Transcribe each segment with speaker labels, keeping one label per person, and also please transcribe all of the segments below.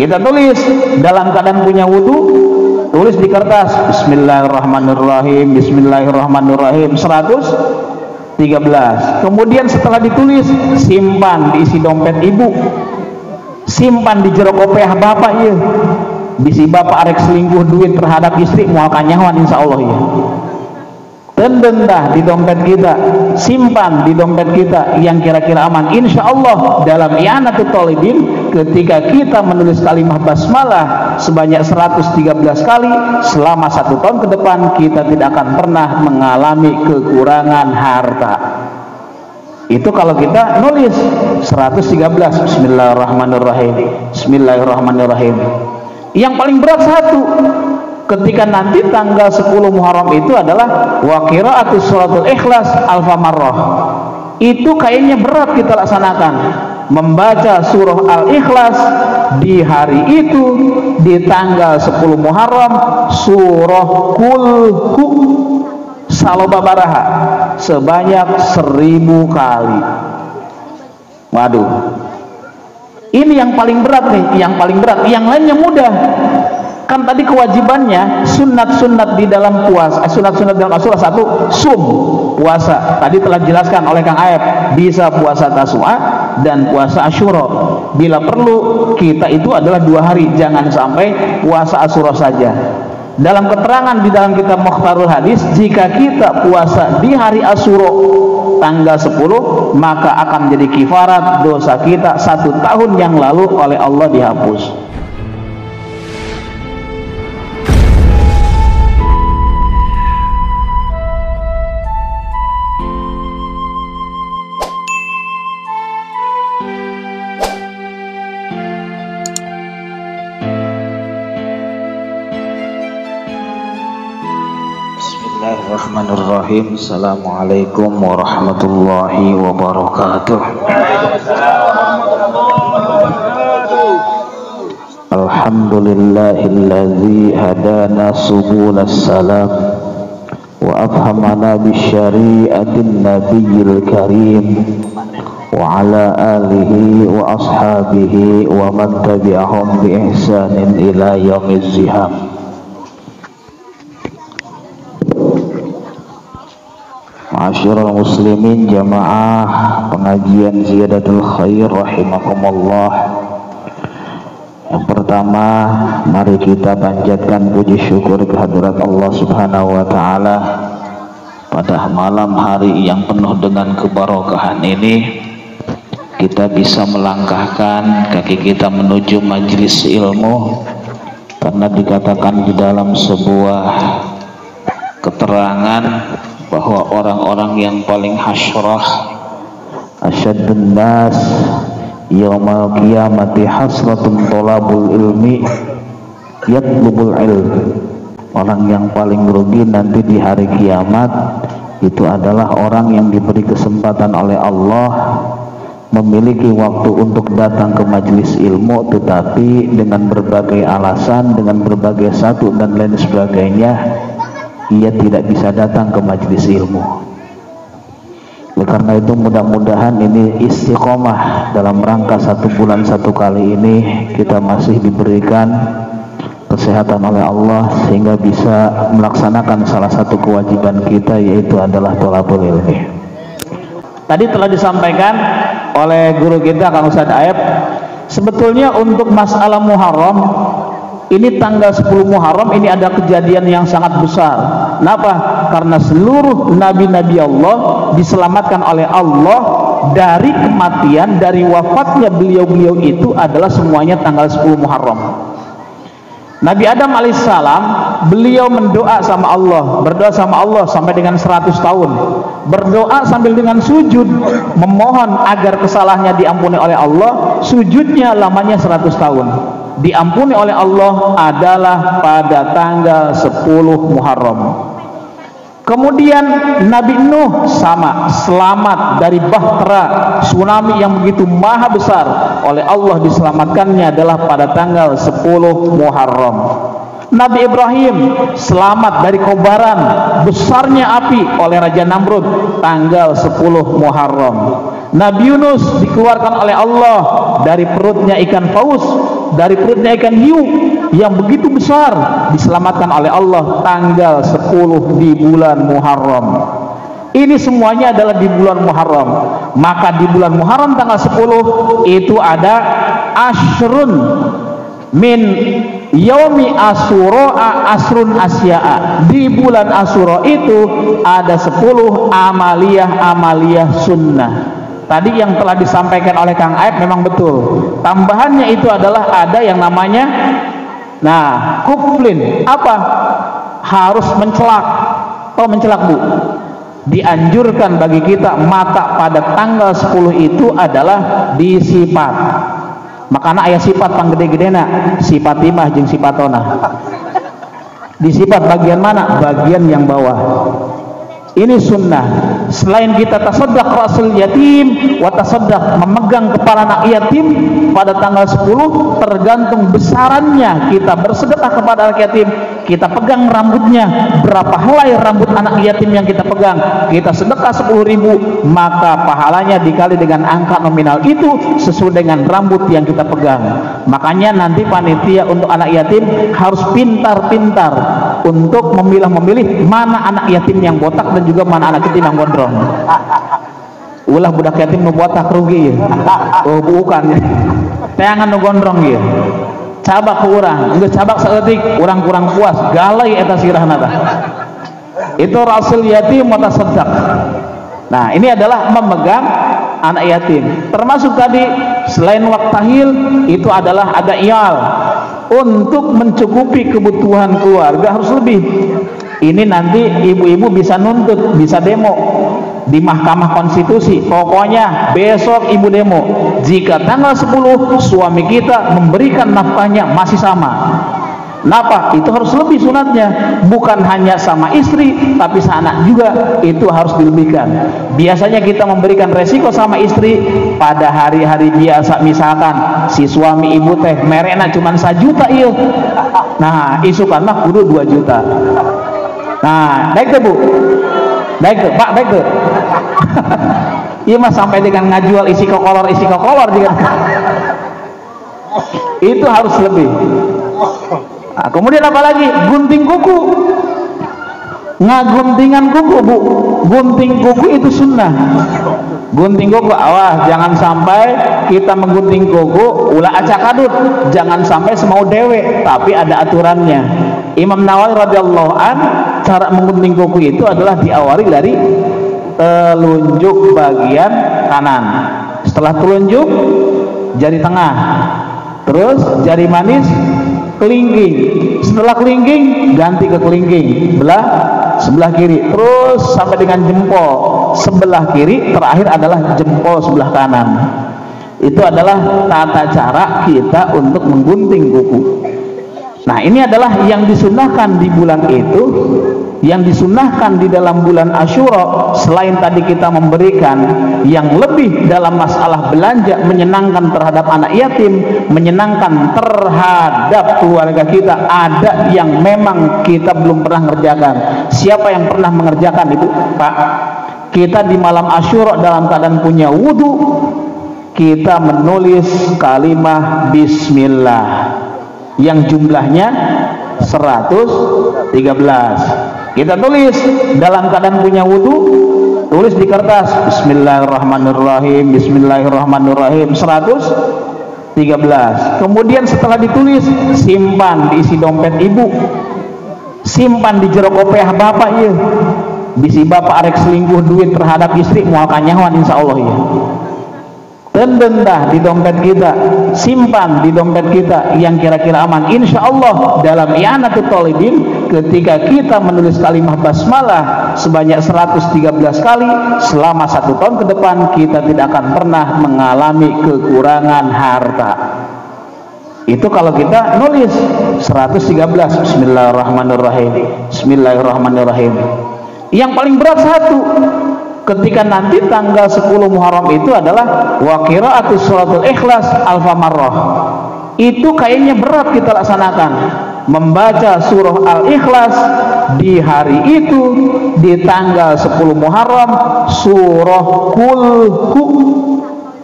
Speaker 1: Kita tulis dalam keadaan punya wudu, tulis di kertas Bismillahirrahmanirrahim, Bismillahirrahmanirrahim 113. Kemudian setelah ditulis, simpan di isi dompet ibu, simpan di jero kopiah bapak ya. Bisi bapak arek selingkuh duit terhadap istri mual kanyawan insyaallah ya. Tendendah di dompet kita, simpan di dompet kita yang kira-kira aman. Insya Allah dalam i'anatul thalibin, ketika kita menulis kalimat basmalah sebanyak 113 kali selama 1 tahun ke depan, kita tidak akan pernah mengalami kekurangan harta. Itu kalau kita nulis 113 Bismillahirrahmanirrahim, Bismillahirrahmanirrahim. Yang paling berat satu, ketika nanti tanggal 10 Muharram itu adalah wa qiraatus suratul ikhlas alfa marrah. Itu kayaknya berat kita laksanakan, membaca surah al-ikhlas di hari itu, di tanggal 10 Muharram, surah kulhu salobabaraha sebanyak 1000 kali. Waduh, ini yang paling berat nih, yang paling berat. Yang lainnya mudah. Kan tadi kewajibannya sunat-sunat di dalam puasa, sunat-sunat dalam surah 1 sum, puasa. Tadi telah dijelaskan oleh Kang Aep, bisa puasa Tasu'a dan puasa Asyura. Bila perlu kita itu adalah 2 hari, jangan sampai puasa Asyura saja. Dalam keterangan di dalam kitab Mukhtarul Hadis, jika kita puasa di hari Asyura tanggal 10, maka akan menjadi kifarat dosa kita 1 tahun yang lalu oleh Allah dihapus. Bismillahirrahmanirrahim. Assalamualaikum warahmatullahi wabarakatuh. Alhamdulillahilladzi hadana subulas salam wa afhamana bisyari'atin nabiyil karim wa ala alihi wa ashabihi wa man tabi'ahum bi ihsanin ila yaumiz ziham. Ma'asyiral muslimin, jamaah pengajian Ziyadatul Khair rahimakumullah. Yang pertama, mari kita panjatkan puji syukur kehadirat Allah Subhanahu wa taala pada malam hari yang penuh dengan kebarokahan ini. Kita bisa melangkahkan kaki kita menuju majelis ilmu, karena dikatakan di dalam sebuah keterangan bahwa orang-orang yang paling hasyrah, asyaddun nas yaumal qiyamati hasratun tolabul ilmi yatlubul ilm. Orang yang paling rugi nanti di hari kiamat itu adalah orang yang diberi kesempatan oleh Allah memiliki waktu untuk datang ke majelis ilmu, tetapi dengan berbagai alasan, dengan berbagai satu dan lain sebagainya, ia tidak bisa datang ke majelis ilmu. Karena itu mudah-mudahan ini istiqomah dalam rangka 1 bulan 1 kali ini kita masih diberikan kesehatan oleh Allah sehingga bisa melaksanakan salah satu kewajiban kita, yaitu adalah thalabul ilmi. Tadi telah disampaikan oleh guru kita Kang Ustadz Aep, sebetulnya untuk masalah Muharram ini tanggal 10 Muharram ini ada kejadian yang sangat besar. Kenapa? Karena seluruh nabi-nabi Allah diselamatkan oleh Allah dari kematian, dari wafatnya beliau-beliau itu adalah semuanya tanggal 10 Muharram. Nabi Adam alaihissalam, beliau mendoa sama Allah, berdoa sama Allah sampai dengan 100 tahun, berdoa sambil dengan sujud, memohon agar kesalahannya diampuni oleh Allah. Sujudnya lamanya 100 tahun, diampuni oleh Allah adalah pada tanggal 10 Muharram. Kemudian Nabi Nuh sama, selamat dari bahtera tsunami yang begitu maha besar, oleh Allah diselamatkannya adalah pada tanggal 10 Muharram. Nabi Ibrahim selamat dari kobaran besarnya api oleh Raja Namrud tanggal 10 Muharram. Nabi Yunus dikeluarkan oleh Allah dari perutnya ikan paus dari perutnya ikan hiu yang begitu besar diselamatkan oleh Allah tanggal 10 di bulan Muharram. Ini semuanya adalah di bulan Muharram. Maka di bulan Muharram tanggal 10 itu ada ashrun min yaumi Asyura asrun asya'a. Di bulan Asyura itu ada 10 amaliyah sunnah. Tadi yang telah disampaikan oleh Kang Aib memang betul. Tambahannya itu adalah ada yang namanya kuflin. Apa? Harus mencelak. Oh, mencelak, Bu. Dianjurkan bagi kita mata pada tanggal 10 itu adalah disipat. Makanya ayah sifat pang gede-gedena, sifat timah jeung sifatona. Disipat bagian mana? Bagian yang bawah. Ini sunnah. Selain kita tasaddaq rasul yatim wa tasaddaq, memegang kepala anak yatim pada tanggal 10, tergantung besarannya kita bersedekah kepada anak yatim. Kita pegang rambutnya, berapa helai rambut anak yatim yang kita pegang, kita sedekah 10.000, maka pahalanya dikali dengan angka nominal itu sesuai dengan rambut yang kita pegang. Makanya nanti panitia untuk anak yatim harus pintar-pintar untuk memilah-memilih mana anak yatim yang botak dan juga mana anak yatim yang gondrong. Ulah budak yatim nu botak rugi ya. Oh bukan ya. Teangan nu gondrong ya. Cabak ke urang, geus cabak saeutik urang kurang puas, galai eta sirahna tah. Itu rasul yatim mutasaddaq. Nah, ini adalah memegang anak yatim. Termasuk tadi selain waktahil itu adalah ada iyal. Untuk mencukupi kebutuhan keluarga harus lebih. Ini nanti ibu-ibu bisa nuntut, bisa demo di Mahkamah Konstitusi. Pokoknya besok ibu demo, jika tanggal 10 suami kita memberikan nafkahnya masih sama. Napa? Itu harus lebih sunatnya. Bukan hanya sama istri, tapi seanak juga itu harus dilebihkan. Biasanya kita memberikan resiko sama istri pada hari-hari biasa, misalkan si suami ibu teh merena cuma 1 juta iya. Nah, isukan mah kudu 2 juta. Nah, baik tuh Bu. Baik tuh, Pak, baik tuh. Iya mas sampai dengan ngajual isi kokolor juga. Itu harus lebih. Nah, kemudian apa lagi? Gunting kuku. Ngaguntingan kuku, Bu. Gunting kuku itu sunnah. Gunting kuku, awas jangan sampai kita menggunting kuku ulah acak adut. Jangan sampai semau dewe, tapi ada aturannya. Imam Nawawi radhiyallahu an, cara menggunting kuku itu adalah diawali dari telunjuk bagian kanan. Setelah telunjuk jari tengah, terus jari manis, kelingking. Setelah kelingking ganti ke kelingking sebelah kiri, terus sampai dengan jempol sebelah kiri, terakhir adalah jempol sebelah kanan. Itu adalah tata cara kita untuk menggunting kuku. Nah, ini adalah yang disunnahkan di bulan itu, yang disunnahkan di dalam bulan Asyura. Selain tadi kita memberikan yang lebih dalam masalah belanja, menyenangkan terhadap anak yatim, menyenangkan terhadap keluarga kita, ada yang memang kita belum pernah mengerjakan. Siapa yang pernah mengerjakan itu, Pak? Kita di malam Asyura dalam keadaan punya wudhu, kita menulis kalimah bismillah yang jumlahnya 113. Kita tulis dalam keadaan punya wudhu, tulis di kertas bismillahirrahmanirrahim, bismillahirrahmanirrahim 113. Kemudian setelah ditulis, simpan diisi dompet ibu, simpan di jero kopiah bapak ya. Bisi bapak arek selingkuh duit terhadap istri mual kanyawan insyaallah ya. Tendendah di dompet kita, simpan di dompet kita yang kira-kira aman. Insya Allah dalam i'anatul thalibin, ketika kita menulis kalimah basmalah sebanyak 113 kali selama 1 tahun ke depan, kita tidak akan pernah mengalami kekurangan harta. Itu kalau kita nulis 113 bismillahirrahmanirrahim, bismillahirrahmanirrahim. Yang paling berat satu, ketika nanti tanggal 10 Muharram itu adalah wa qiraatus suratul ikhlas alfa marrah. Itu kayaknya berat kita laksanakan, membaca surah al-ikhlas di hari itu, di tanggal 10 Muharram, surah kulhu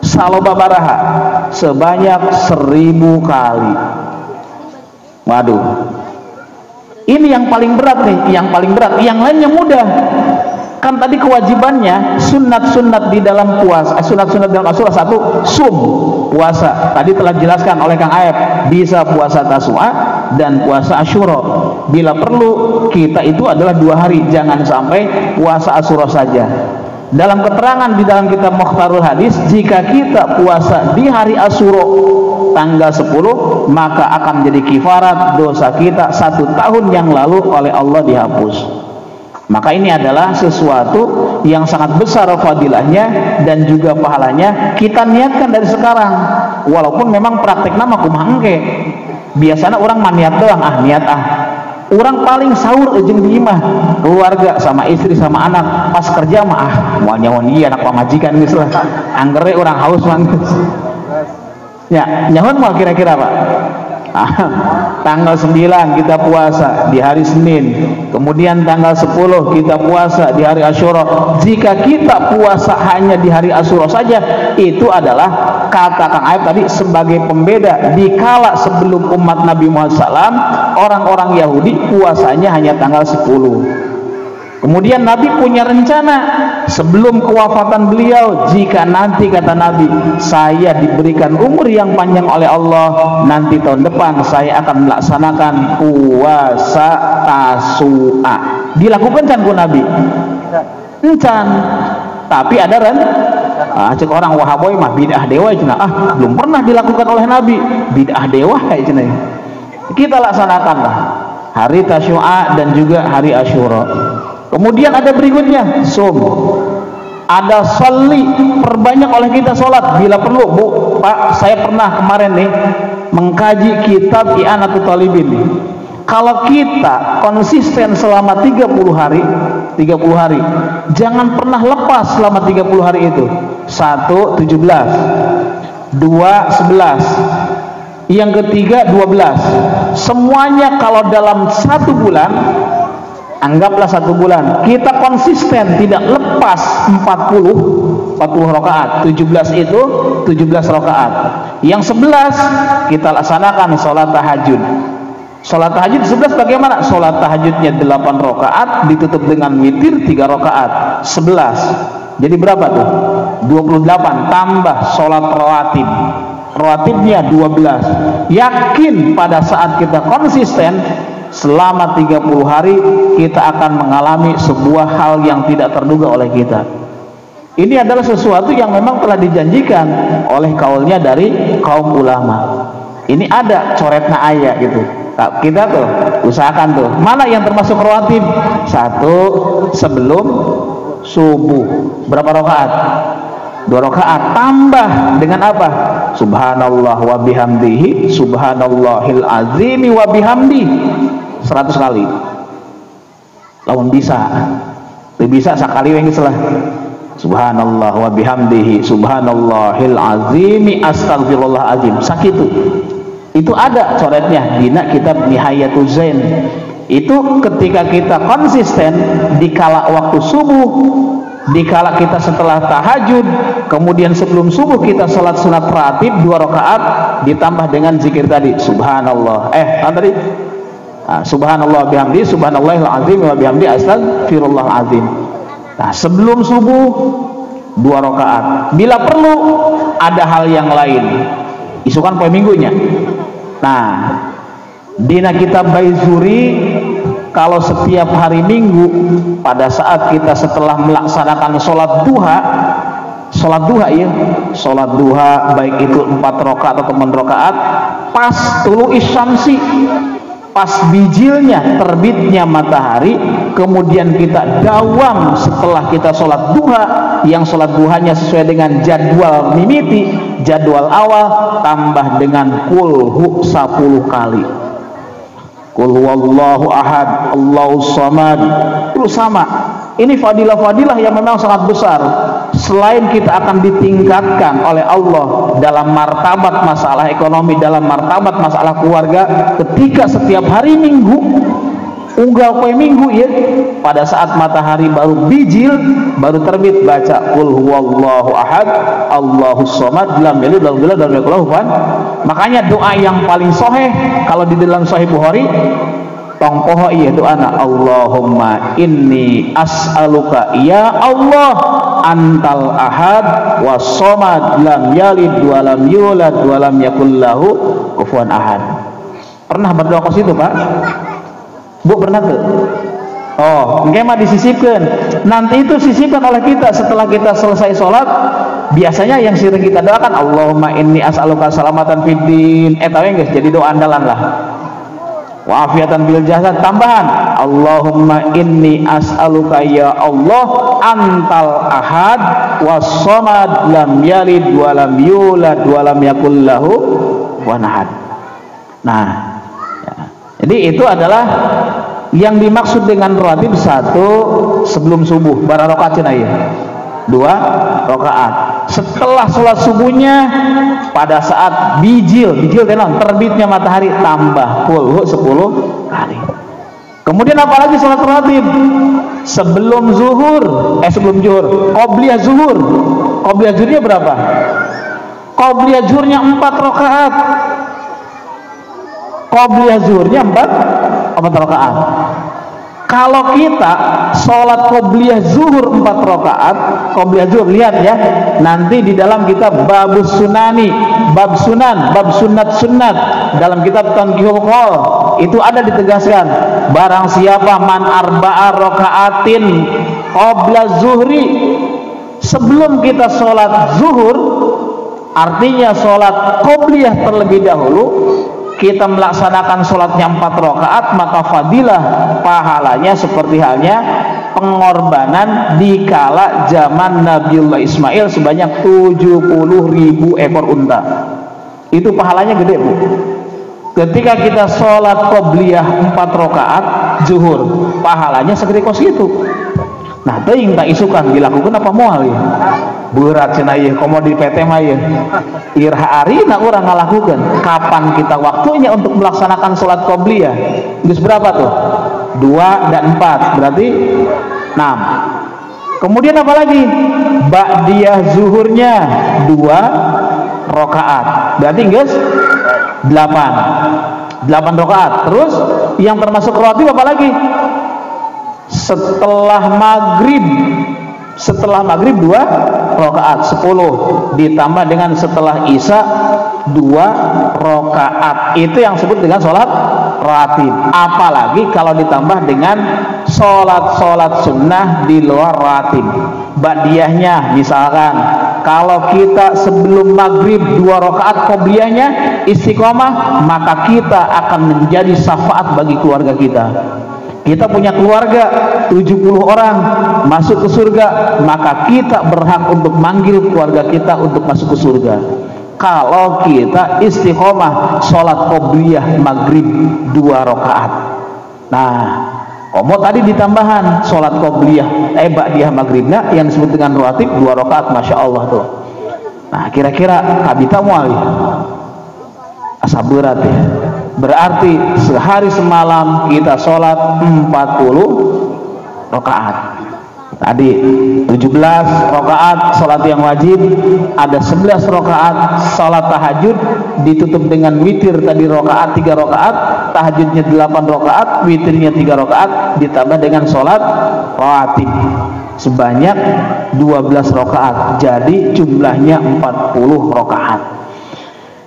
Speaker 1: 10 salobabaraha sebanyak 1000 kali. Waduh, ini yang paling berat nih, yang paling berat. Yang lainnya mudah. Kan tadi kewajibannya sunat-sunat di dalam puasa, sunat-sunat dalam Asyura. 1, sum, puasa. Tadi telah dijelaskan oleh Kang Aep, bisa puasa Tasua dan puasa Asyura. Bila perlu kita itu adalah 2 hari, jangan sampai puasa Asyura saja. Dalam keterangan di dalam kitab Mukhtarul Hadis, jika kita puasa di hari Asyura tanggal 10, maka akan menjadi kifarat dosa kita 1 tahun yang lalu oleh Allah dihapus. Maka ini adalah sesuatu yang sangat besar fadilahnya dan juga pahalanya. Kita niatkan dari sekarang, walaupun memang praktek nama kumaha engke. Biasanya orang maniat doang, niat orang paling sahur jeung di imah keluarga sama istri sama anak, pas kerja mah moal nyawan ieu anak pamajikan geus lah, anggere orang haus mah geus ya nyawan moal kira-kira Pak. Tanggal 9 kita puasa di hari Senin, kemudian tanggal 10 kita puasa di hari Asyura. Jika kita puasa hanya di hari Asyura saja, itu adalah kata Kang Aib tadi sebagai pembeda. Dikala sebelum umat Nabi Muhammad SAW, orang-orang Yahudi puasanya hanya tanggal 10. Kemudian Nabi punya rencana sebelum kewafatan beliau, jika nanti kata Nabi saya diberikan umur yang panjang oleh Allah, nanti tahun depan saya akan melaksanakan puasa Tasua. Dilakukan can ku Nabi? Encan. Tapi ada cek orang Wahaboy mah bid'ah dewa cenah. Belum pernah dilakukan oleh Nabi. Bid'ah dewa cenah. Kita laksanakanlah hari Tasua dan juga hari Asyura. Kemudian ada berikutnya, sum. Ada sholli, perbanyak oleh kita sholat bila perlu. Bu, Pak, saya pernah kemarin nih mengkaji kitab I'anatul Talibin. Kalau kita konsisten selama 30 hari, jangan pernah lepas selama 30 hari itu. 1, 17, 2, 11, yang ketiga 12. Semuanya kalau dalam 1 bulan, anggaplah 1 bulan kita konsisten tidak lepas 40 rakaat. 17 itu 17 rakaat. Yang 11 kita laksanakan sholat tahajud. Sholat tahajud 11 bagaimana? Sholat tahajudnya 8 rakaat ditutup dengan witir 3 rakaat, 11. Jadi berapa tuh? 28 tambah sholat rawatib. Rawatibnya 12. Yakin pada saat kita konsisten selama 30 hari kita akan mengalami sebuah hal yang tidak terduga oleh kita. Ini adalah sesuatu yang memang telah dijanjikan oleh kaulnya dari kaum ulama. Ini ada coretna ayat gitu. Kita tuh usahakan tuh. Mana yang termasuk rawatib? 1 sebelum subuh. Berapa rakaat? 2 rakaat. Tambah dengan apa? Subhanallah wa bihamdihi, subhanallahil azimi wa bihamdihi. 100 kali. Lawan bisa. Bisa sekali we geus lah. Subhanallah wa bihamdihi, subhanallahil azimi, astagfirullah azim. Sakitu. Itu ada coretnya dina kitab Nihayatul Zain. Itu ketika kita konsisten di kala waktu subuh, dikala kita setelah tahajud, kemudian sebelum subuh kita salat sunat rawatib 2 rakaat ditambah dengan zikir tadi subhanallah tadi subhanallah bihamdi, subhanallahil azim wa bihamdi, astagfirullah azim. Nah, sebelum subuh 2 rakaat. Bila perlu ada hal yang lain, isukan poe minggunya. Nah, dina kitab Baizuri, kalau setiap hari Minggu pada saat kita setelah melaksanakan sholat duha ya, sholat duha baik itu 4 rakaat atau 4 rakaat, pas tulu'is syamsi, pas bijilnya terbitnya matahari, kemudian kita dawam setelah kita sholat duha, yang sholat duhanya sesuai dengan jadwal mimiti, jadwal awal, tambah dengan kulhu 10 kali. Qul huwallahu ahad, Allahus samad. Itu sama. Ini fadilah-fadilah yang memang sangat besar. Selain kita akan ditingkatkan oleh Allah dalam martabat masalah ekonomi, dalam martabat masalah keluarga, ketika setiap hari Minggu unggal poe minggu ya, pada saat matahari baru bijil, baru terbit, baca qul huwallahu ahad Allahus samad lam yalid walam yulad walam yakul lahu kufuwan. Makanya doa yang paling sahih kalau di dalam Sahih Bukhari, tong poho iya doana, Allahumma inni as'aluka ya Allah antal ahad was samad lam yalid walam yulad walam yakul lahu kufuwan ahad. Pernah berdoa ke situ, Pak? Bu, pernah tuh? Oh, engke mah disisipkan. Nanti itu sisipkan oleh kita setelah kita selesai sholat. Biasanya yang sering kita doakan, Allahumma inni as'aluka salamatan fid din. Tahu guys, jadi doa andalan lah. Wa afiatan bil jasad, tambahan Allahumma inni as'aluka ya Allah antal ahad was samad lam yalid walam yulad walam yakul lahu kufuwan ahad. Nah, ya. Jadi itu adalah yang dimaksud dengan rawatib. Satu, sebelum subuh berapa rakaat cenah ya? 2 rakaat. Setelah sholat subuhnya, pada saat bijil tenon terbitnya matahari, tambah qul 10 kali. Kemudian apalagi sholat rawatib? Sebelum zuhur, qobliyah zuhur. Qobliyah zuhurnya berapa? Qobliyah zuhurnya 4 rakaat. Qobliyah zuhurnya 4 rakaat. Kalau kita sholat qobliyah zuhur 4 rakaat, qobliyah zuhur, lihat ya, nanti di dalam kitab babus sunani, bab sunan, bab sunat dalam kitab Tanqihul Qaul itu ada ditegaskan, barang siapa man arba'a rakaatin qobla zuhri, sebelum kita sholat zuhur, artinya sholat qobliyah terlebih dahulu, kita melaksanakan sholatnya 4 rakaat, maka fadilah pahalanya seperti halnya pengorbanan di kala zaman Nabiullah Ismail sebanyak 70.000 ekor unta. Itu pahalanya gede, Bu. Ketika kita sholat qobliyah 4 rakaat zuhur, pahalanya segede kos itu. Nah, teuing tak isukan dilakukan apa moal ya? Berat cenah ieu, komo di PT mah ieu. Irha arina urang ngalakukeun. Kapan kita waktunya untuk melaksanakan sholat qobliyah? Geus berapa tuh? 2 dan 4, berarti 6. Kemudian apa lagi? Ba'diyah zuhurnya 2 rakaat. Berarti geus 8 rakaat. Terus yang termasuk rawatib apa lagi? Setelah maghrib 2 rakaat, 10 ditambah dengan setelah isya 2 rakaat. Itu yang disebut dengan sholat rawatib. Apalagi kalau ditambah dengan sholat sunnah di luar rawatib. Ba'diyahnya misalkan, kalau kita sebelum maghrib 2 rakaat qobliyahnya istiqomah, maka kita akan menjadi syafaat bagi keluarga kita. Kita punya keluarga 70 orang masuk ke surga, maka kita berhak untuk manggil keluarga kita untuk masuk ke surga. Kalau kita istiqomah sholat qobliyah maghrib 2 rakaat. Nah, komo tadi ditambahan sholat qobliyah ba'diyah maghribnya yang disebut dengan rawatib 2 rakaat, masya Allah tuh. Nah, kira-kira kabita muali asa berat ya. Berarti sehari semalam kita sholat 40 rakaat. Tadi 17 rakaat sholat yang wajib, ada 11 rakaat sholat tahajud, ditutup dengan witir tadi rakaat 3 rakaat, tahajudnya 8 rakaat, witirnya 3 rakaat, ditambah dengan sholat rawatib sebanyak 12 rakaat. Jadi jumlahnya 40 rakaat.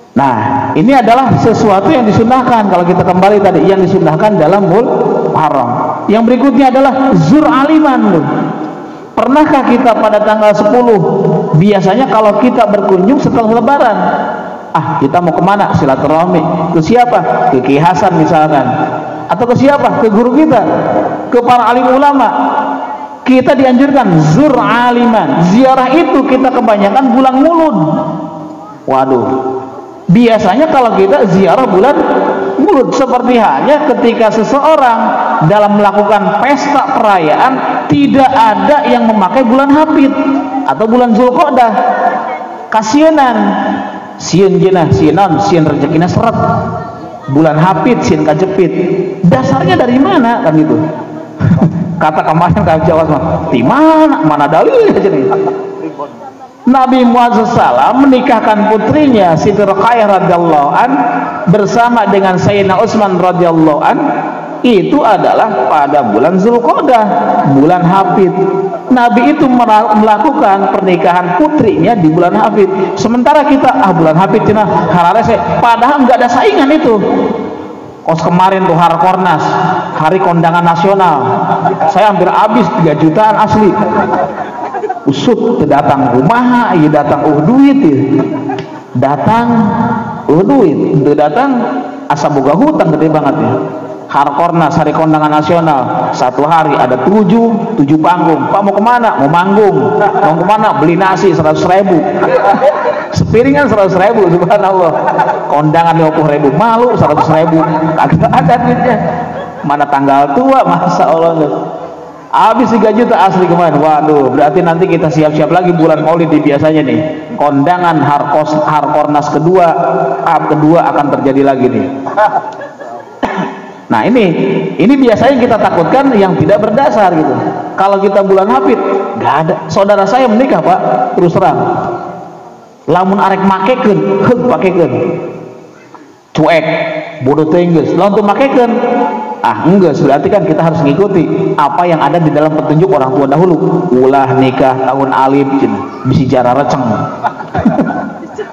Speaker 1: Nah, ini adalah sesuatu yang disunahkan. Kalau kita kembali tadi, yang disunahkan dalam Muharram. Yang berikutnya adalah zur aliman. Pernahkah kita pada tanggal 10, biasanya kalau kita berkunjung setelah lebaran, kita mau kemana? Silaturahmi. Ke siapa? Ke Ki Hasan misalkan. Atau ke siapa? Ke guru kita, ke para alim ulama. Kita dianjurkan zur aliman. Ziarah itu kita kebanyakan bulan Mulud. Waduh, biasanya kalau kita ziarah bulan Mulud, seperti halnya ketika seseorang dalam melakukan pesta perayaan tidak ada yang memakai bulan Hafid atau bulan Zulqa'dah. Kasienan, sieun jenah, sieun rezekina seret. bulan hafid sin kajepit, dasarnya dari mana kan gitu. Kata kemarin kan jawab di mana dalilnya aja nih. Nabi Muhammad SAW menikahkan putrinya Siti Ruqayyah radhiyallahu an bersama dengan Sayyidina Utsman radhiyallahu an itu adalah pada bulan Zulqa'dah, bulan hafid. Nabi itu melakukan pernikahan putrinya di bulan hafid. Sementara kita bulan hafid cina hararese, padahal nggak ada saingan itu. Kos kemarin tuh Harkornas, Hari Kondangan Nasional, saya hampir habis 3 jutaan asli. Usut datang rumah, iya datang duit ya. Datang duit, itu datang asa boga hutang gede banget ya. Harkornas, Hari Kondangan Nasional, 1 hari ada 7 panggung. Pak mau kemana? Mau manggung. Mau kemana? Beli nasi 100.000. Sepiringan 100.000, subhanallah. Kondangan 50.000, malu 100.000. Kagak ada duitnya. Mana tanggal tua, masa Allah. Habis 3 juta asli kemarin. Waduh, berarti nanti kita siap-siap lagi bulan Maulid biasanya nih. Kondangan Harkornas kedua akan terjadi lagi nih. Nah ini biasanya kita takutkan yang tidak berdasar gitu. Kalau kita bulan hafid, nggak ada. Saudara saya menikah Pak, terus terang. Lamun arek makekeun, heug pakekeun. Cuek, bodoh tenggeus. Lamun teu makekeun, enggak. Berarti kan kita harus mengikuti apa yang ada di dalam petunjuk orang tua dahulu. Ulah nikah tahun alif, bisi jara receng.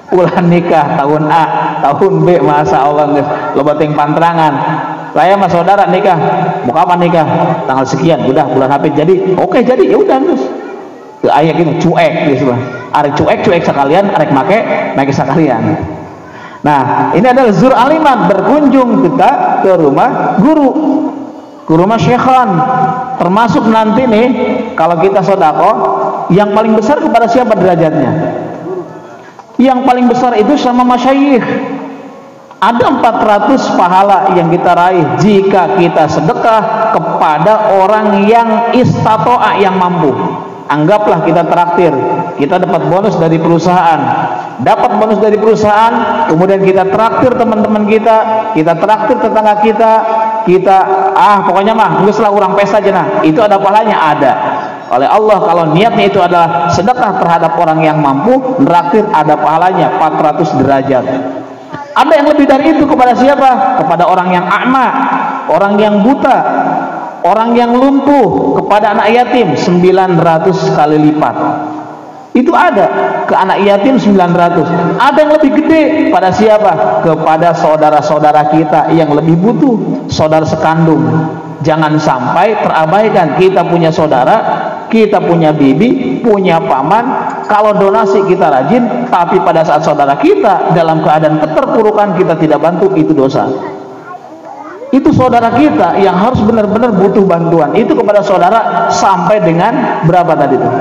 Speaker 1: Ulah nikah tahun A, tahun B, masa Allah guys. Loba teng pantrangan. Saya sama saudara nikah, mau kapan nikah? Tanggal sekian, udah bulan hafid jadi, oke jadi, ya udah terus. Ke ayat gini, cuek gitu lah. Arek cuek sekalian, arek make sekalian. Nah, ini adalah zur aliman, berkunjung kita ke rumah guru, ke rumah syekhan. Termasuk nanti nih, kalau kita sedekah, yang paling besar kepada siapa derajatnya? Yang paling besar itu sama masyayikh. Ada 400 pahala yang kita raih jika kita sedekah kepada orang yang istato'a, yang mampu. Anggaplah kita traktir, kita dapat bonus dari perusahaan, kemudian kita traktir teman-teman kita traktir tetangga kita pokoknya mah geus lah urang pesta aja. Nah, itu ada pahalanya, ada. Oleh Allah, kalau niatnya itu adalah sedekah terhadap orang yang mampu, traktir ada pahalanya 400 derajat. Ada yang lebih dari itu kepada siapa? Kepada orang yang a'ma, orang yang buta, orang yang lumpuh, kepada anak yatim 900 kali lipat. Itu ada ke anak yatim 900. Ada yang lebih gede pada siapa? Kepada saudara-saudara kita yang lebih butuh, saudara sekandung. Jangan sampai terabaikan. Kita punya saudara, kita punya bibi, punya paman. Kalau donasi kita rajin, tapi pada saat saudara kita dalam keadaan keterpurukan kita tidak bantu, itu dosa. Itu saudara kita yang harus benar-benar butuh bantuan. Itu kepada saudara sampai dengan berapa tadi tuh?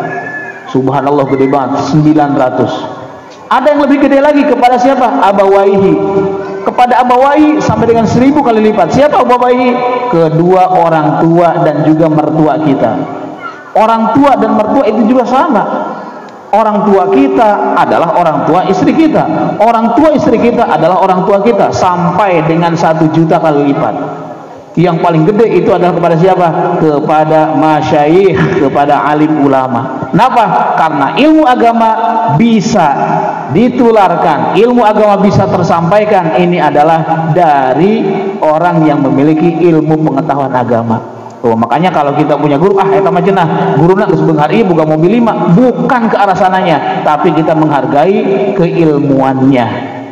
Speaker 1: Subhanallah, gede banget, 900. Ada yang lebih gede lagi kepada siapa? Abawaihi. Kepada abawaihi sampai dengan 1000 kali lipat. Siapa abawaihi? Kedua orang tua dan juga mertua kita. Orang tua dan mertua itu juga sama. Orang tua kita adalah orang tua istri kita, orang tua istri kita adalah orang tua kita, sampai dengan 1 juta kali lipat. Yang paling gede itu adalah kepada siapa? Kepada masyayikh, kepada alim ulama. Kenapa? Karena ilmu agama bisa ditularkan, ilmu agama bisa tersampaikan. Ini adalah dari orang yang memiliki ilmu pengetahuan agama. Makanya kalau kita punya guru, eta mah cenah guruna geus beunghar ieu boga mobil 5, bukan ke arah sananya, tapi kita menghargai keilmuannya.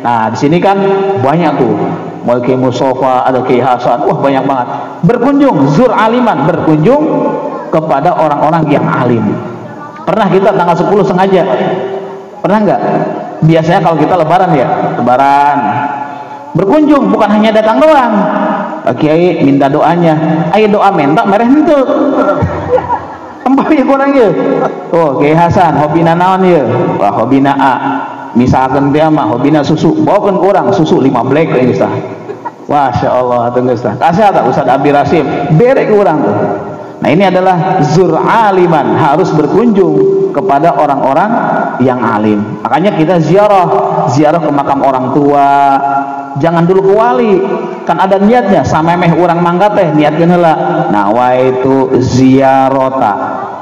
Speaker 1: Nah, di sini kan banyak tuh, mulai Kiai Mustafa, ada Kiai Hasan, wah banyak banget. Berkunjung, zur aliman, berkunjung kepada orang-orang yang alim. Pernah kita tanggal 10 sengaja? Pernah enggak? Biasanya kalau kita lebaran ya, lebaran. Berkunjung bukan hanya datang doang. Kiai minta doanya, ayo doa minta mereh itu tempat ya kurang ya. Oh, Kiai Hasan hobina naon ya? Wah, hobina A. Misalkan dia mah hobina susu, bawakan kurang susu 5 black ini tah. Masya Allah, tenggeus tah. Kasih tak Ustaz Abi Rasim, berek kurang tuh. Nah, ini adalah zur aliman, harus berkunjung kepada orang-orang yang alim. Makanya kita ziarah ke makam orang tua, jangan dulu ke wali, kan ada niatnya samemeh urang mangga teh niatkeun heula nawaitu ziyarata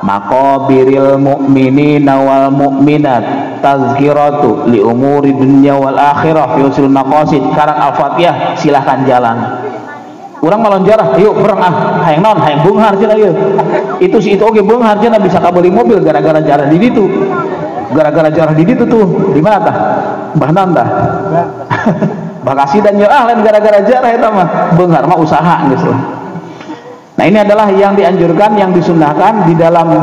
Speaker 1: maqabiril mu'minina wal mu'minat tazkiratu li umuri dunya wal akhirah fi usul maqasid. Karang Al-Fatihah silahkan jalan. Urang malon jarah yuk berang hayang naon hayang beunghar cenah ieu. Itu si itu oge beunghar cenah bisa kabeli mobil gara-gara jarah di ditu. Gara-gara jarah di ditu tuh di mana tah? Bahnan tah. Bakasi dan nyerah lain gara-gara jarah eta mah. Beunghar mah usaha geus. Nah, ini adalah yang dianjurkan, yang disunnahkan di dalam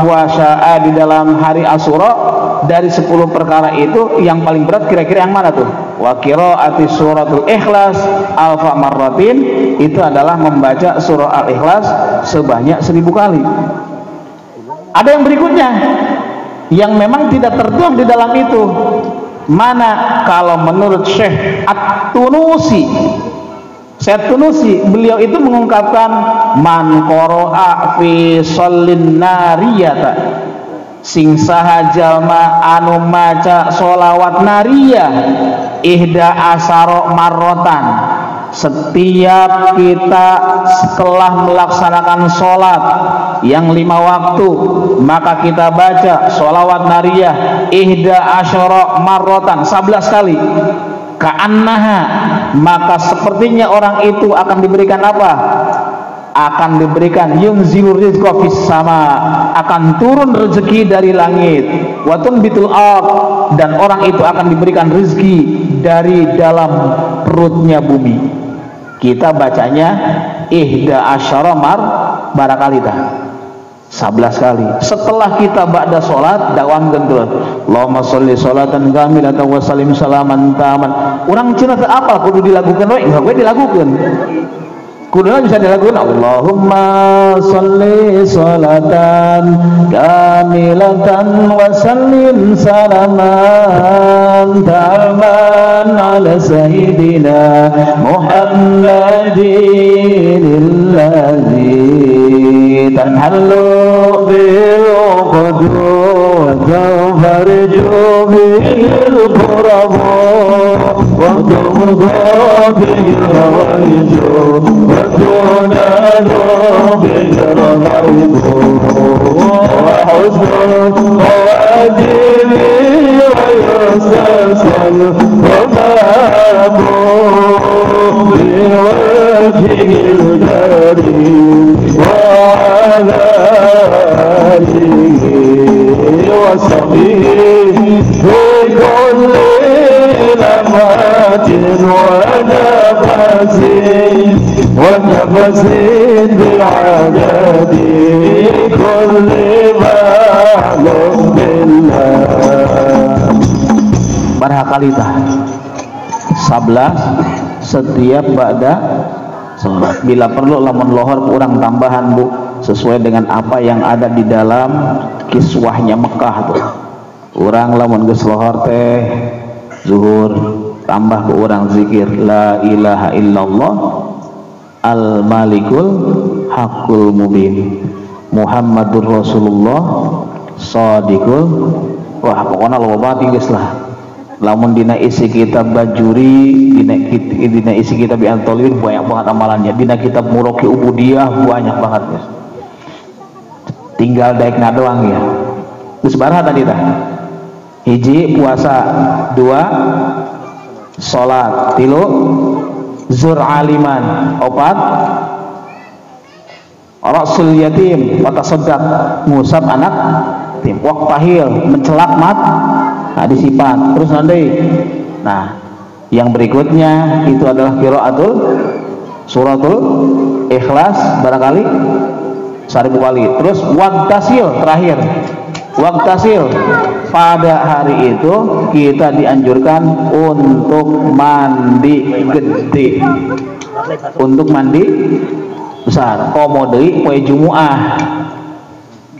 Speaker 1: puasa di dalam hari Asyura. Dari 10 perkara itu yang paling berat kira-kira yang mana tuh? Wa qiraati suratul Ikhlas alfa marratin, itu adalah membaca surah Al-Ikhlas sebanyak 1000 kali. Ada yang berikutnya yang memang tidak tertuang di dalam itu. Mana kalau menurut Syekh At-Tunusi, Syekh Tunusi, beliau itu mengungkapkan man qara'a fi shallin nariyata, sing saha jalma anu maca sholawat nariyah ihda asaro marrotan, setiap kita setelah melaksanakan sholat yang 5 waktu maka kita baca sholawat nariyah ihda asaro marrotan 11 kali. Ka'annaha, maka sepertinya orang itu akan diberikan apa? Akan diberikan yunzilur rizqa fis sama, akan turun rezeki dari langit, watun bitul ard, dan orang itu akan diberikan rezeki dari dalam perutnya bumi. Kita bacanya ihda asyara mar barakali dah 11 kali. Setelah kita ba'da sholat dakwaan gendul Allahumma sholli sholatan kamilatan wa sallim salaman taman. Urang cenah teu apal kudu dilagukeun we, enggak we dilagukeun. Kuduna bisa dilakukan Allahumma sholli sholatan kamilatan wa sallim salaman taman ala sayyidina Muhammadin alladhi tanhallu bil qudud wa farju bil quraba wa tumdha bil wajud وَدُونَهُ بِالرَّغَيْبُ وَحُسْنُ وَأَدِينِ وَيُسَلْسَلْ وَمَابُ بِوَجْهِ الْكَرِيمِ وَعَلَى آلِهِ وَصَحْبِهِ بِكُلِّ لَمْحَةٍ وَنَفَسٍ ونفس بالعدد كل معلوم بالله. Berapa kali tah? 11 setiap ba'da sholat. Bila perlu lamun lohor kurang tambahan bu, sesuai dengan apa yang ada di dalam kiswahnya Mekah tuh. Urang lamun geus lohor teh zuhur tambah ke urang zikir la ilaha illallah al-malikul hakul mubin Muhammadur Rasulullah shadiqul. Wah pokoknya loba tinggal lah. Lamun dina isi kitab Bajuri, dina isi kitab Al-Tolwin banyak banget amalannya. Dina kitab Muroki Ubudiyah banyak banget guys. Tinggal daekna doang ya. Terus baraha tadi tah? Hiji puasa, 2 salat, 3 zur aliman, 4 rasul yatim, watasaddaq ngusap anak tim, waktahil mencelak mat, nah disipat. Terus nanti, nah yang berikutnya itu adalah qiraatul suratul Ikhlas barangkali 1000 kali. Terus waqtasil terakhir, waqtasil pada hari itu kita dianjurkan untuk mandi gede, untuk mandi besar. Komodei poe Jumuah.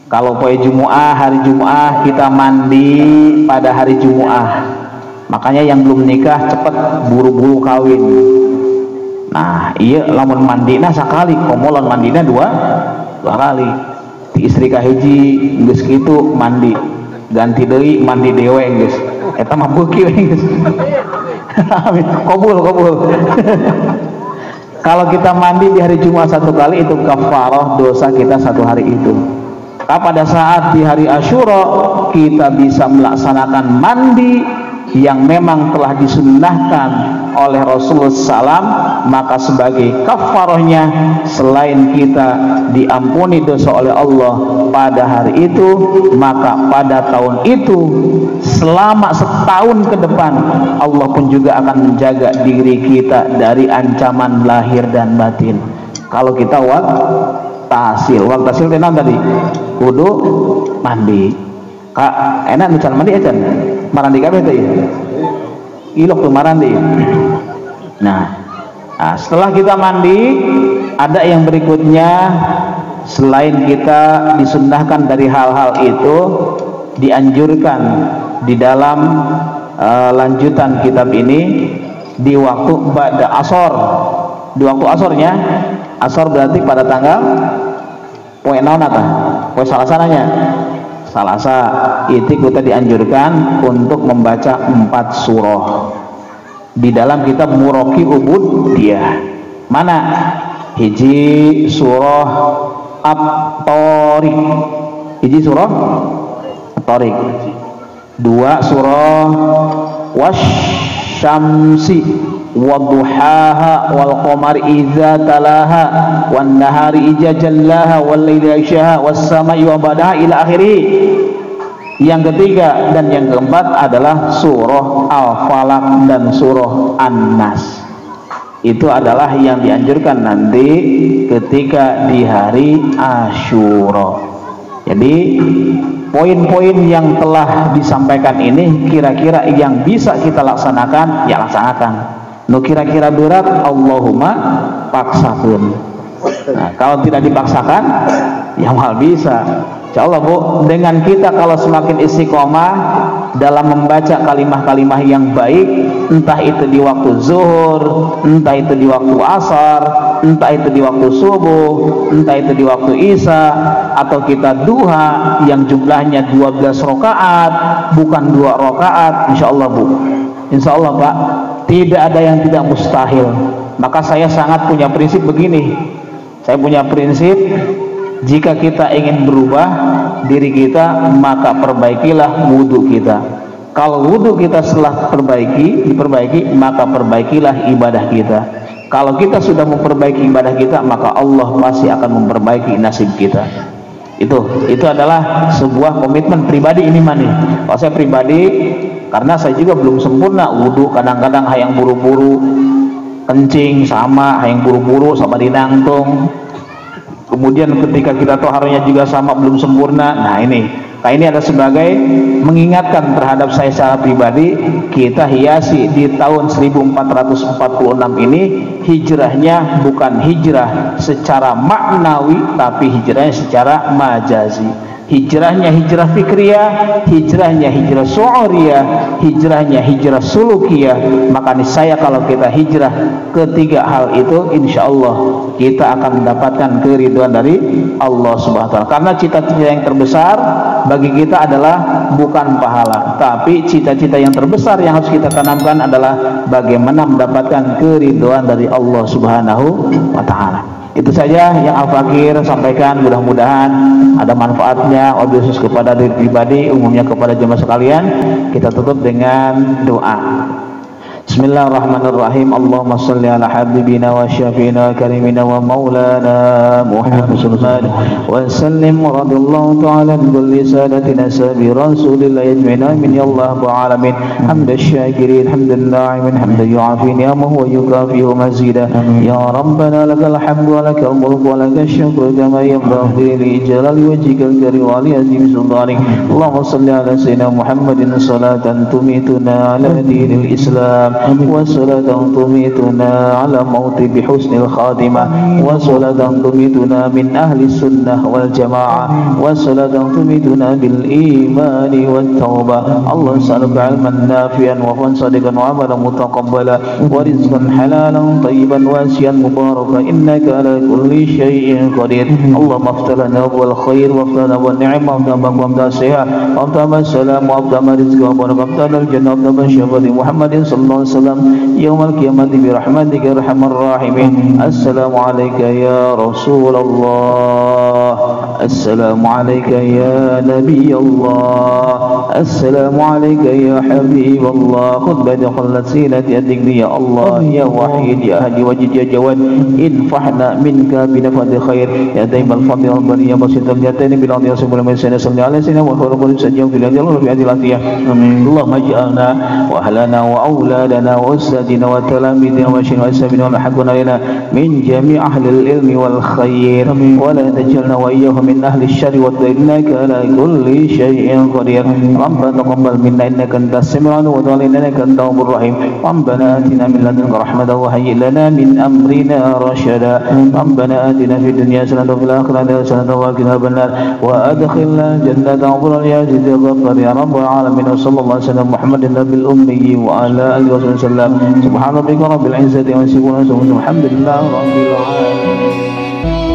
Speaker 1: Kalau poe Jumuah, hari Jumuah kita mandi pada hari Jumuah. Makanya yang belum nikah cepet buru-buru kawin. Nah iya lamun mandina sekali, komolon mandina dua kali. Di istri kahiji geus kitu mandi, ganti deui mandi dewe geus. eta mah beuki we. Amin. Qabul. Kalau kita mandi di hari Jumat 1 kali itu kafarah dosa kita 1 hari itu. Pada saat di hari Asyura kita bisa melaksanakan mandi yang memang telah disunnahkan oleh Rasulullah SAW, maka sebagai kafarahnya selain kita diampuni dosa oleh Allah pada hari itu, maka pada tahun itu selama setahun ke depan Allah pun juga akan menjaga diri kita dari ancaman lahir dan batin. Kalau kita waktasil tenan tadi kudu mandi. Kak, enak nucan mandi aja. Marandi kabeh teh. Ilok tuh marandi. Nah, setelah kita mandi, ada yang berikutnya selain kita disunnahkan dari hal-hal itu, dianjurkan di dalam lanjutan kitab ini di waktu ba'da asor. Di waktu asornya, asor berarti pada tanggal poe naon eta? Poe salasananya. Salasa itu kita dianjurkan untuk membaca 4 surah di dalam kitab Muraqi Ubudiyah. Mana? Hiji surah At-Tariq, hiji surah At-Tariq, 2 surah Wasyamsi wadduhaha wal qamari idza talaha wan nahari idza jallaha wal laili isyaha was samai wa badaha ila akhirih. Yang ketiga dan yang keempat adalah surah Al-Falaq dan surah An-Nas. Itu adalah yang dianjurkan nanti ketika di hari Asyura. Jadi poin-poin yang telah disampaikan ini kira-kira yang bisa kita laksanakan, ya laksanakan. Nu kira-kira berat, Allahumma paksakan. Nah, kalau tidak dipaksakan, ya mal bisa. Insyaallah Bu, dengan kita kalau semakin istiqomah dalam membaca kalimah-kalimah yang baik, entah itu di waktu zuhur, entah itu di waktu asar, entah itu di waktu subuh, entah itu di waktu isya, atau kita duha yang jumlahnya 12 rakaat, bukan 2 rakaat, insyaallah Bu. Insyaallah Pak, tidak ada yang tidak mustahil. Maka saya sangat punya prinsip begini. Saya punya prinsip, jika kita ingin berubah diri kita, maka perbaikilah wudhu kita. Kalau wudhu kita setelah diperbaiki, maka perbaikilah ibadah kita. Kalau kita sudah memperbaiki ibadah kita, maka Allah pasti akan memperbaiki nasib kita. Itu adalah sebuah komitmen pribadi ini mani. Kalau saya pribadi, karena saya juga belum sempurna wudhu, kadang-kadang hayang buru-buru kencing sama hayang buru-buru sama dinangtung. Kemudian ketika kita toharonya juga sama belum sempurna. Nah ini ada sebagai mengingatkan terhadap saya secara pribadi. Kita hiasi di tahun 1446 ini hijrahnya bukan hijrah secara maknawi, tapi hijrahnya secara majazi. Hijrahnya hijrah fikriyah, hijrahnya hijrah su'uriyah, hijrahnya hijrah sulukiyah. Maka niscaya kalau kita hijrah ketiga hal itu, insya Allah kita akan mendapatkan keridhaan dari Allah Subhanahu wa Ta'ala. Karena cita-cita yang terbesar bagi kita adalah bukan pahala, tapi cita-cita yang terbesar yang harus kita tanamkan adalah bagaimana mendapatkan keridhaan dari Allah Subhanahu wa Ta'ala. Itu saja yang Al-Fakir sampaikan, mudah-mudahan ada manfaatnya, wabil khusus kepada diri pribadi, umumnya kepada jemaah sekalian. Kita tutup dengan doa. Bismillahirrahmanirrahim. Allahumma salli ala habibina wa syafiina wa karimina wa maulana Muhammad wa sallim wa radallahu ta'ala an kulli sadatina sabi rasulillah ajma'in amin ya Allah alamin. Hamdan syakirin, hamdan na'imin, hamdan yu'afin ya man huwa yukafi'u mazida. Ya Rabbana lakal hamdu wa lakal mulku wa lakal syukru kama yanbaghi li jalali wajhikal karim wa li azim sultanik. Allahumma salli ala sayyidina Muhammadin salatan tumituna ala dinil Islam وصلاة تميتنا على موت بحسن الخاتمة وصلاة تميتنا من أهل السنة والجماعة وصلاة تميتنا بالإيمان والتوبة اللهم اسألك علما نافعا وفا صادقا وعملا متقبلا ورزقا حلالا طيبا واسعا مباركا إنك على كل شيء قدير اللهم افتح لنا أبواب الخير وافتح لنا أبواب النعم وافتح لنا الصحة وافتح لنا السلام وافتح لنا الرزق وافتح لنا الجنة وافتح لنا شفاعة محمد صلى الله عليه وسلم يوم القيامة برحمتك يا أرحم الراحمين السلام عليك يا رسول الله السلام عليك يا نبي الله السلام عليك يا حبيب الله خذ بيد خلت سيلة يدك يا الله يا وحيد يا هادي وجد يا جواد انفحنا منك بنفذ خير يا دائم الفضل ربنا يا بسيط اليدين بالأرض يا سبحانه من سنة صلى عليه وسلم وخير كل سجن في الأرض الله في هذه الأرضية اللهم اجعلنا وأهلنا وأولادنا وأساتذتنا وتلاميذنا وشيخنا وأساتذتنا ومحبنا لنا من جميع أهل العلم والخير ولا تجعلنا وإياهم من أهل الشر إنك على كل شيء قدير ربنا تقبل منا إنك أنت السميع العليم وتب علينا إنك أنت التواب الرحيم ربنا آتنا من لدنك رحمة وهيئ لنا من أمرنا رشدا ربنا آتنا في الدنيا حسنة وفي الآخرة حسنة وقنا عذاب النار وأدخلنا الجنة عبر يا عزيز يا غفار يا رب العالمين وصلى الله على سيدنا محمد النبي الأمي وعلى آله وصحبه وسلم سبحان ربك رب العزة عما يصفون والحمد لله رب العالمين.